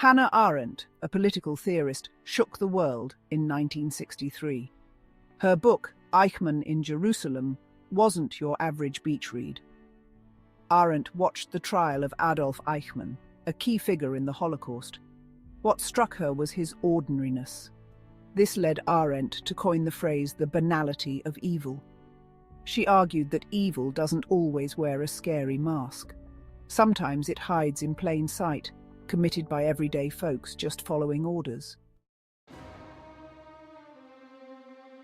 Hannah Arendt, a political theorist, shook the world in 1963. Her book, Eichmann in Jerusalem, wasn't your average beach read. Arendt watched the trial of Adolf Eichmann, a key figure in the Holocaust. What struck her was his ordinariness. This led Arendt to coin the phrase the banality of evil. She argued that evil doesn't always wear a scary mask. Sometimes it hides in plain sight, committed by everyday folks just following orders.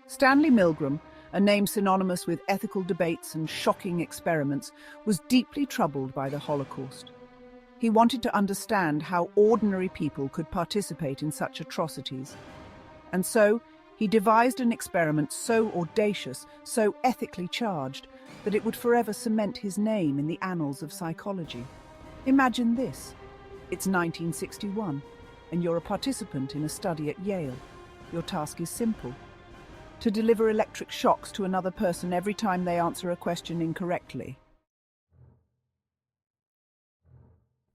Stanley Milgram, a name synonymous with ethical debates and shocking experiments, was deeply troubled by the Holocaust. He wanted to understand how ordinary people could participate in such atrocities. And so, he devised an experiment so audacious, so ethically charged, that it would forever cement his name in the annals of psychology. Imagine this. It's 1961, and you're a participant in a study at Yale. Your task is simple: to deliver electric shocks to another person every time they answer a question incorrectly.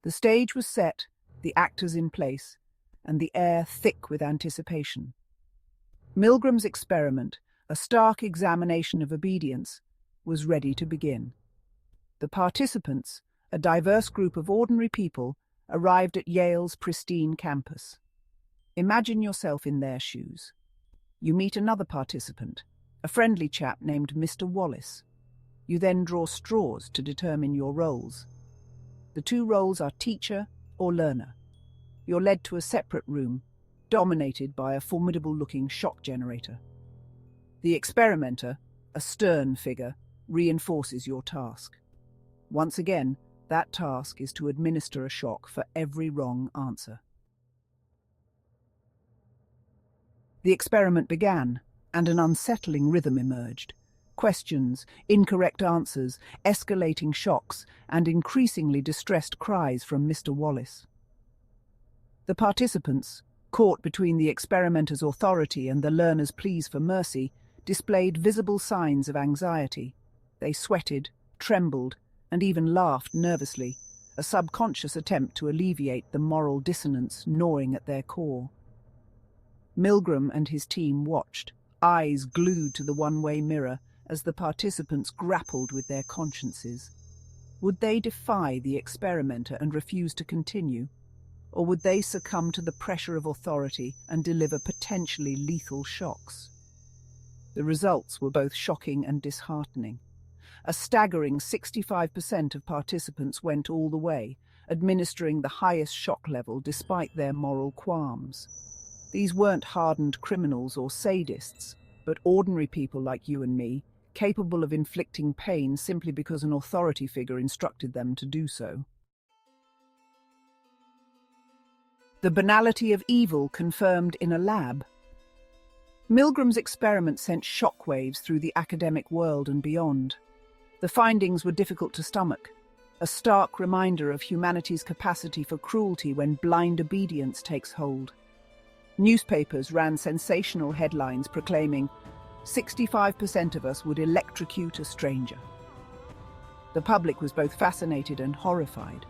The stage was set, the actors in place, and the air thick with anticipation. Milgram's experiment, a stark examination of obedience, was ready to begin. The participants, a diverse group of ordinary people, arrived at Yale's pristine campus. Imagine yourself in their shoes. You meet another participant, a friendly chap named Mr. Wallace. You then draw straws to determine your roles. The two roles are teacher or learner. You're led to a separate room, dominated by a formidable-looking shock generator. The experimenter, a stern figure, reinforces your task. Once again, that task is to administer a shock for every wrong answer. The experiment began, and an unsettling rhythm emerged. Questions, incorrect answers, escalating shocks, and increasingly distressed cries from Mr. Wallace. The participants, caught between the experimenter's authority and the learner's pleas for mercy, displayed visible signs of anxiety. They sweated, trembled, and even laughed nervously, a subconscious attempt to alleviate the moral dissonance gnawing at their core. Milgram and his team watched, eyes glued to the one-way mirror, as the participants grappled with their consciences. Would they defy the experimenter and refuse to continue? Or would they succumb to the pressure of authority and deliver potentially lethal shocks? The results were both shocking and disheartening. A staggering 65% of participants went all the way, administering the highest shock level despite their moral qualms. These weren't hardened criminals or sadists, but ordinary people like you and me, capable of inflicting pain simply because an authority figure instructed them to do so. The banality of evil confirmed in a lab. Milgram's experiment sent shockwaves through the academic world and beyond. The findings were difficult to stomach, a stark reminder of humanity's capacity for cruelty when blind obedience takes hold. Newspapers ran sensational headlines proclaiming, 65% of us would electrocute a stranger. The public was both fascinated and horrified.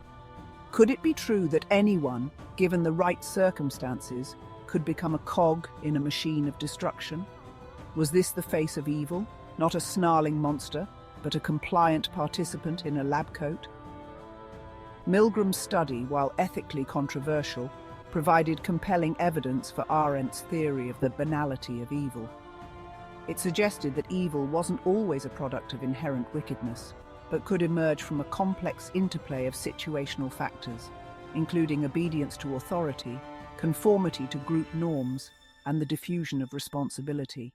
Could it be true that anyone, given the right circumstances, could become a cog in a machine of destruction? Was this the face of evil, not a snarling monster, but a compliant participant in a lab coat? Milgram's study, while ethically controversial, provided compelling evidence for Arendt's theory of the banality of evil. It suggested that evil wasn't always a product of inherent wickedness, but could emerge from a complex interplay of situational factors, including obedience to authority, conformity to group norms, and the diffusion of responsibility.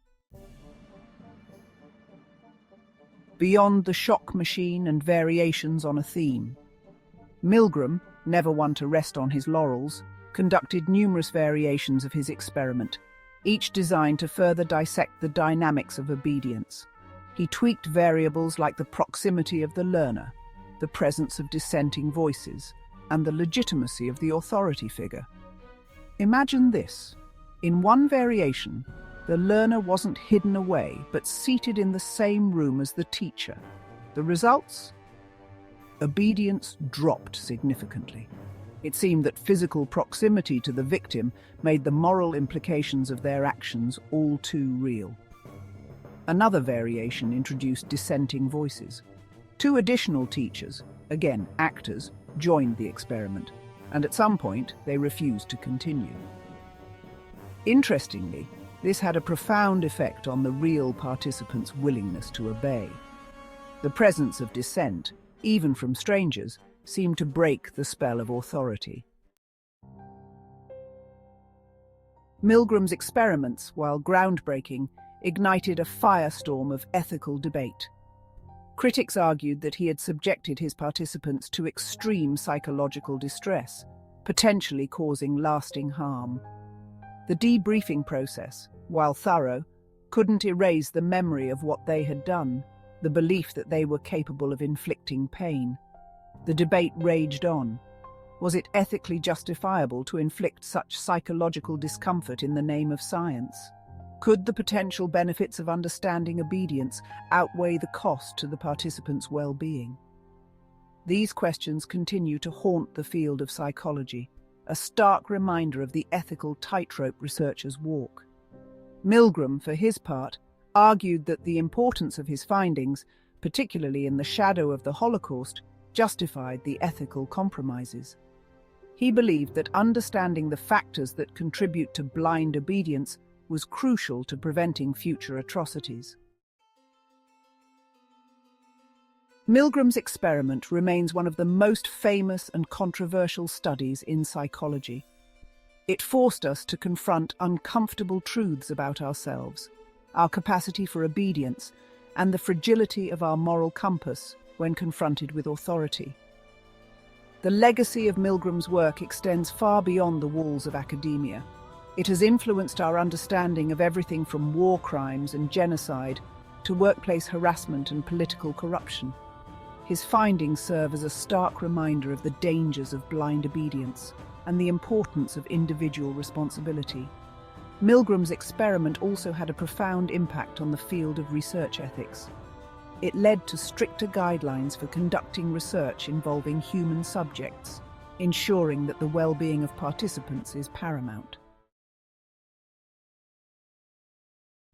Beyond the shock machine and variations on a theme, Milgram, never one to rest on his laurels, conducted numerous variations of his experiment, each designed to further dissect the dynamics of obedience. He tweaked variables like the proximity of the learner, the presence of dissenting voices, and the legitimacy of the authority figure. Imagine this. In one variation, the learner wasn't hidden away, but seated in the same room as the teacher. The results? Obedience dropped significantly. It seemed that physical proximity to the victim made the moral implications of their actions all too real. Another variation introduced dissenting voices. 2 additional teachers, again actors, joined the experiment, and at some point they refused to continue. Interestingly, this had a profound effect on the real participants' willingness to obey. The presence of dissent, even from strangers, seemed to break the spell of authority. Milgram's experiments, while groundbreaking, ignited a firestorm of ethical debate. Critics argued that he had subjected his participants to extreme psychological distress, potentially causing lasting harm. The debriefing process, while thorough, couldn't erase the memory of what they had done, the belief that they were capable of inflicting pain. The debate raged on. Was it ethically justifiable to inflict such psychological discomfort in the name of science? Could the potential benefits of understanding obedience outweigh the cost to the participants' well-being? These questions continue to haunt the field of psychology, a stark reminder of the ethical tightrope researchers walk. Milgram, for his part, argued that the importance of his findings, particularly in the shadow of the Holocaust, justified the ethical compromises. He believed that understanding the factors that contribute to blind obedience was crucial to preventing future atrocities. Milgram's experiment remains one of the most famous and controversial studies in psychology. It forced us to confront uncomfortable truths about ourselves, our capacity for obedience, and the fragility of our moral compass when confronted with authority. The legacy of Milgram's work extends far beyond the walls of academia. It has influenced our understanding of everything from war crimes and genocide to workplace harassment and political corruption. His findings serve as a stark reminder of the dangers of blind obedience and the importance of individual responsibility. Milgram's experiment also had a profound impact on the field of research ethics. It led to stricter guidelines for conducting research involving human subjects, ensuring that the well-being of participants is paramount.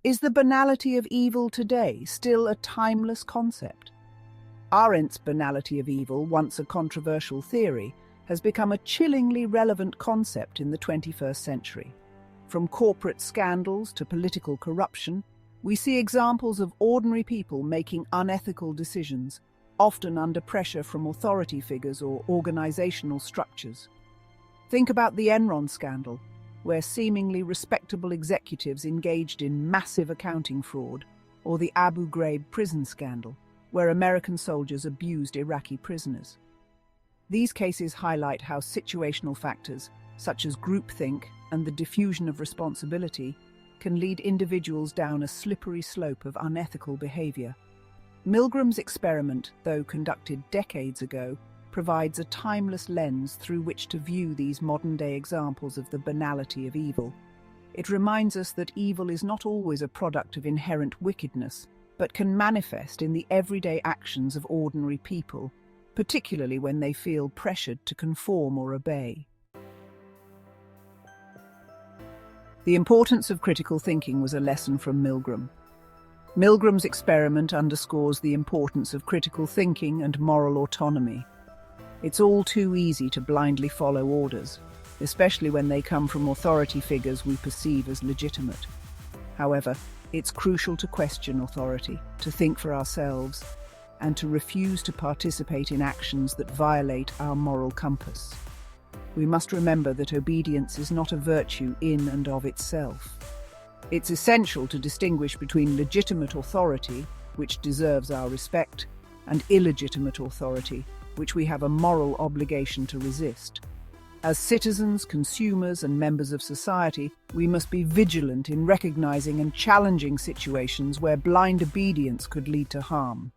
Is the banality of evil today still a timeless concept? Arendt's banality of evil, once a controversial theory, has become a chillingly relevant concept in the 21st century. From corporate scandals to political corruption, we see examples of ordinary people making unethical decisions, often under pressure from authority figures or organizational structures. Think about the Enron scandal, where seemingly respectable executives engaged in massive accounting fraud, or the Abu Ghraib prison scandal, where American soldiers abused Iraqi prisoners. These cases highlight how situational factors, such as groupthink and the diffusion of responsibility, can lead individuals down a slippery slope of unethical behavior. Milgram's experiment, though conducted decades ago, provides a timeless lens through which to view these modern-day examples of the banality of evil. It reminds us that evil is not always a product of inherent wickedness, but can manifest in the everyday actions of ordinary people, particularly when they feel pressured to conform or obey. The importance of critical thinking was a lesson from Milgram. Milgram's experiment underscores the importance of critical thinking and moral autonomy. It's all too easy to blindly follow orders, especially when they come from authority figures we perceive as legitimate. However, it's crucial to question authority, to think for ourselves, and to refuse to participate in actions that violate our moral compass. We must remember that obedience is not a virtue in and of itself. It's essential to distinguish between legitimate authority, which deserves our respect, and illegitimate authority, which we have a moral obligation to resist. As citizens, consumers, and members of society, we must be vigilant in recognizing and challenging situations where blind obedience could lead to harm.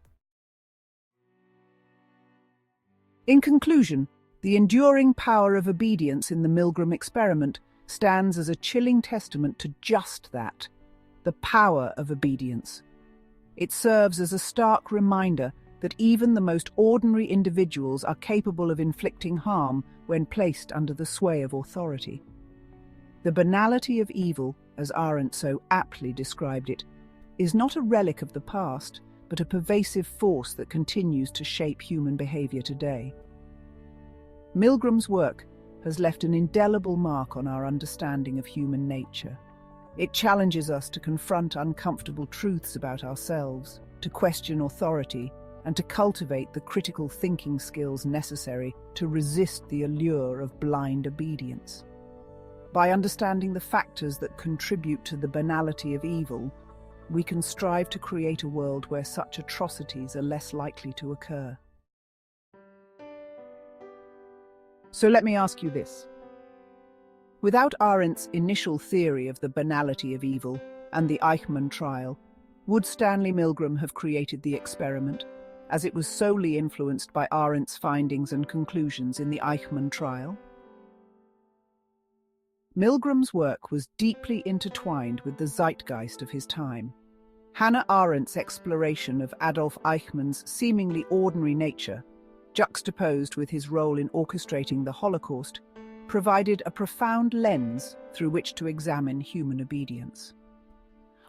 In conclusion, the enduring power of obedience in the Milgram experiment stands as a chilling testament to just that, the power of obedience. It serves as a stark reminder that even the most ordinary individuals are capable of inflicting harm when placed under the sway of authority. The banality of evil, as Arendt so aptly described it, is not a relic of the past, but a pervasive force that continues to shape human behavior today. Milgram's work has left an indelible mark on our understanding of human nature. It challenges us to confront uncomfortable truths about ourselves, to question authority, and to cultivate the critical thinking skills necessary to resist the allure of blind obedience. By understanding the factors that contribute to the banality of evil, we can strive to create a world where such atrocities are less likely to occur. So let me ask you this. Without Arendt's initial theory of the banality of evil and the Eichmann trial, would Stanley Milgram have created the experiment, as it was solely influenced by Arendt's findings and conclusions in the Eichmann trial? Milgram's work was deeply intertwined with the zeitgeist of his time. Hannah Arendt's exploration of Adolf Eichmann's seemingly ordinary nature, juxtaposed with his role in orchestrating the Holocaust, provided a profound lens through which to examine human obedience.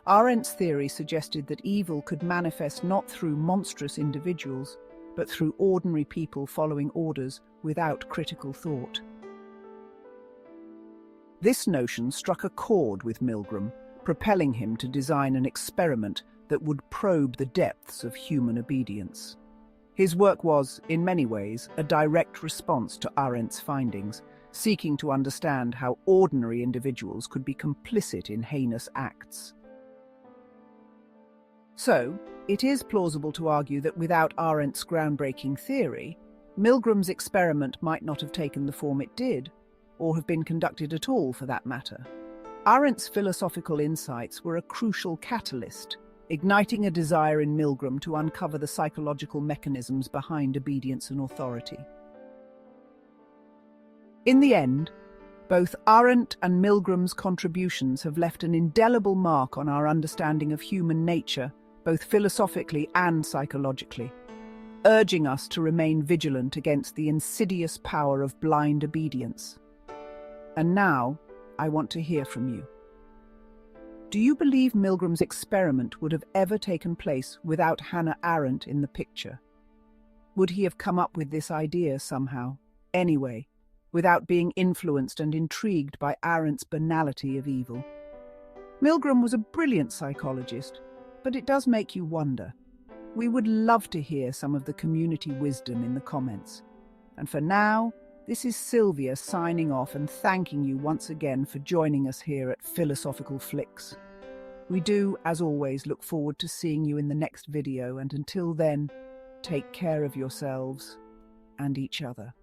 Arendt's theory suggested that evil could manifest not through monstrous individuals, but through ordinary people following orders without critical thought. This notion struck a chord with Milgram, propelling him to design an experiment that would probe the depths of human obedience. His work was, in many ways, a direct response to Arendt's findings, seeking to understand how ordinary individuals could be complicit in heinous acts. So, it is plausible to argue that without Arendt's groundbreaking theory, Milgram's experiment might not have taken the form it did, or have been conducted at all for that matter. Arendt's philosophical insights were a crucial catalyst, igniting a desire in Milgram to uncover the psychological mechanisms behind obedience and authority. In the end, both Arendt and Milgram's contributions have left an indelible mark on our understanding of human nature, both philosophically and psychologically, urging us to remain vigilant against the insidious power of blind obedience. And now, I want to hear from you. Do you believe Milgram's experiment would have ever taken place without Hannah Arendt in the picture? Would he have come up with this idea somehow, anyway, without being influenced and intrigued by Arendt's banality of evil? Milgram was a brilliant psychologist, but it does make you wonder. We would love to hear some of the community wisdom in the comments. And for now, this is Sylvia signing off and thanking you once again for joining us here at Philosophical Flicks. We do, as always, look forward to seeing you in the next video, and until then, take care of yourselves and each other.